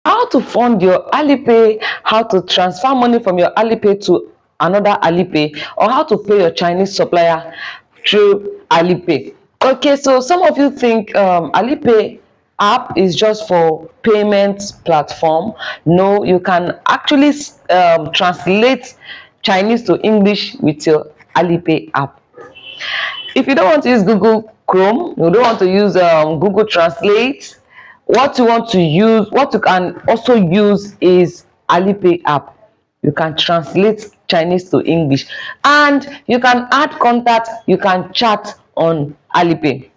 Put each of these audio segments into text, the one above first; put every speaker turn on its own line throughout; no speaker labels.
How to fund your Alipay, how to transfer money from your Alipay to another Alipay, or how to pay your Chinese supplier through Alipay. Okay, so some of you think Alipay app is just for payment platform. No, you can actually translate Chinese to English with your Alipay app. If you don't want to use Google Chrome, you don't want to use Google Translate, what you want to use, what you can also use is Alipay app. You can translate Chinese to English, and you can add contact, you can chat on Alipay.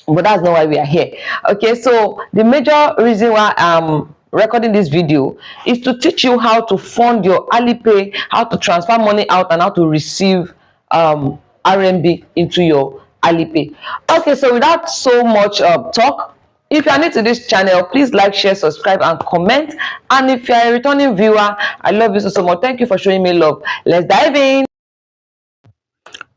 But that's not why we are here. Okay, so the major reason why I'm recording this video is to teach you how to fund your Alipay, how to transfer money out, and how to receive RMB into your Alipay. Okay, so without so much talk, if you are new to this channel, please like, share, subscribe, and comment. And if you are a returning viewer, I love you so much. Thank you for showing me love. Let's dive in.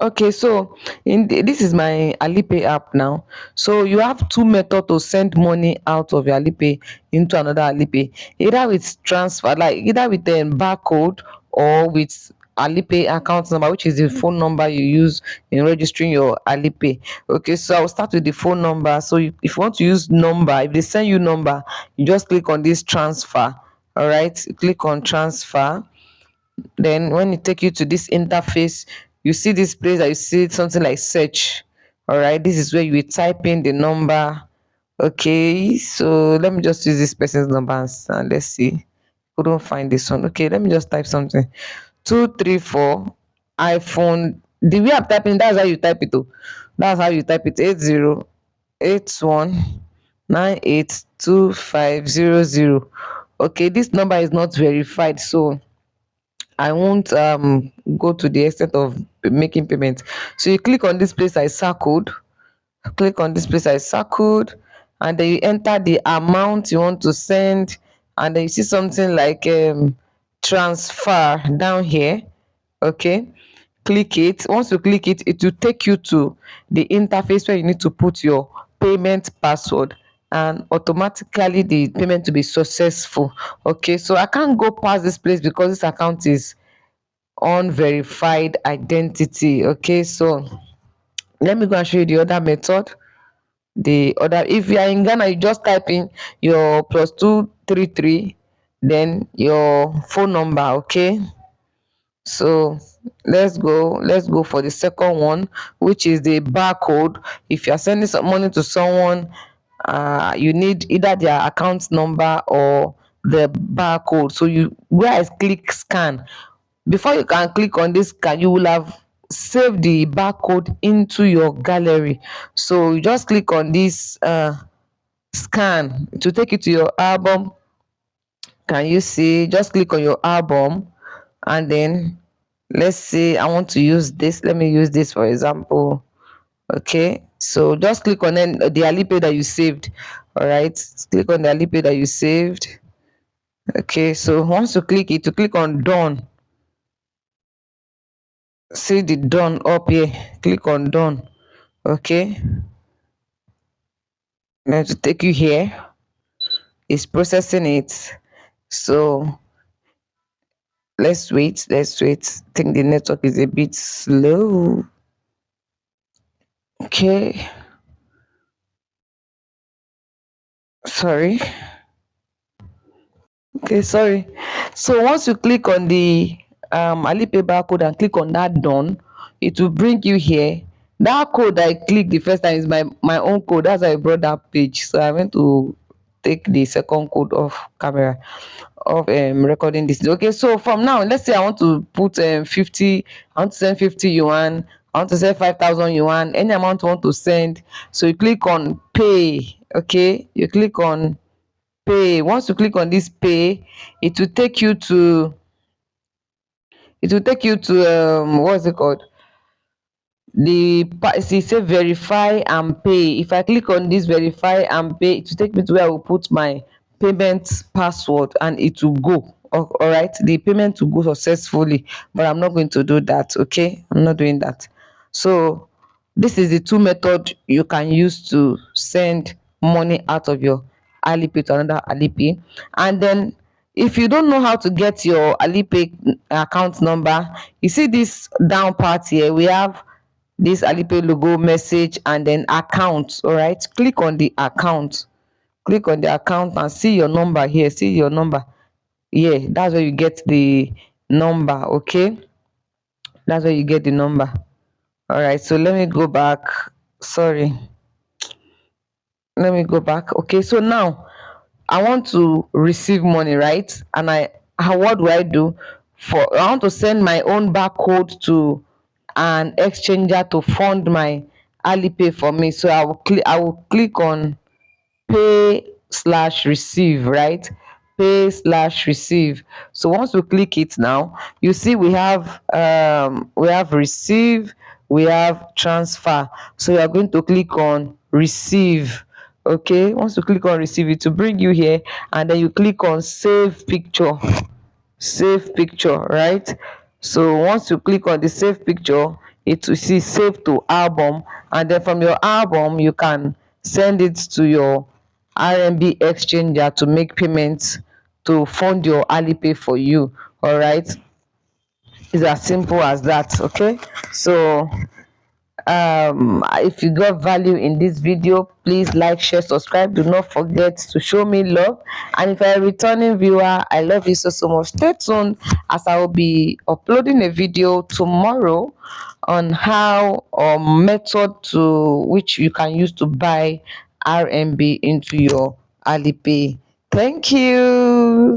Okay, so this is my Alipay app now. So you have two methods to send money out of your Alipay into another Alipay, either with transfer, like either with the barcode, or with Alipay account number, which is the phone number you use in registering your Alipay. Okay, so I'll start with the phone number. So if you want to use number, if they send you number, you just click on this transfer. All right, you click on transfer. Then when it take you to this interface, you see this place that you see something like search. All right, this is where you will type in the number. Okay, so let me just use this person's number and let's see. Couldn't find this one. Okay, let me just type something. 234 iPhone. The way I'm typing, that's how you type it. Oh. That's how you type it. 8081982500. Okay, this number is not verified, so I won't go to the extent of making payment. So you click on this place I circled, click on this place I circled, and then you enter the amount you want to send, and then you see something like transfer down here. Okay, click it. Once you click it, it will take you to the interface where you need to put your payment password, and automatically the payment will be successful. Okay, so I can't go past this place because this account is unverified identity. Okay, so let me go and show you the other method. The other, if you are in Ghana, you just type in your +233, then your phone number. Okay, so let's go for the second one, which is the barcode. If you are sending some money to someone, you need either their account number or the barcode. So you, where I click scan, before you can click on this card, you will have saved the barcode into your gallery. So you just click on this scan to take you to your album. Can you see? Just click on your album, and then let's say I want to use this. Let me use this for example. Okay, so just click on the Alipay that you saved. All right, click on the Alipay that you saved. Okay, so once you click it, to click on done. See the done up here, click on done. Okay, then to take you here, it's processing it. So let's wait. I think the network is a bit slow. Okay, sorry. Okay, sorry. So once you click on the Alipay barcode and click on that done, it will bring you here. That code I clicked the first time is my own code. That's why I brought that page. So I went to take the second code off camera of recording this. Okay, so from now, let's say I want to put 50, I want to send 50 yuan, I want to send 5,000 yuan, any amount you want to send. So you click on pay. Okay, you click on pay. Once you click on this pay, it will take you to what's it called, see, say verify and pay. If I click on this verify and pay, it will take me to where I will put my payment password and it will go. All right, the payment will go successfully, but I'm not going to do that. Okay, I'm not doing that. So this is the two method you can use to send money out of your Alipay to another Alipay. And then if you don't know how to get your Alipay account number, you see this down part here, we have this Alipay logo, message, and then account. All right, click on the account. Click on the account and see your number here. See your number. Yeah, that's where you get the number. Okay, that's where you get the number. All right, so let me go back. Sorry, let me go back. Okay, so now I want to receive money, right? And what do I do? I want to send my own barcode to an exchanger to fund my Alipay for me. So I will click on pay slash receive, right? Pay slash receive. So once we click it now, you see we have receive, we have transfer. So we are going to click on receive. Okay, once you click on receive, it will bring you here, and then you click on save picture. Save picture, right? So once you click on the save picture, it will see save to album, and then from your album you can send it to your RMB exchanger to make payments to fund your Alipay for you. All right, it's as simple as that. Okay, so if you got value in this video, please like, share, subscribe. Do not forget to show me love. And if you're a returning viewer, I love you so much. Stay tuned, as I will be uploading a video tomorrow on how or method to which you can use to buy RMB into your Alipay. Thank you.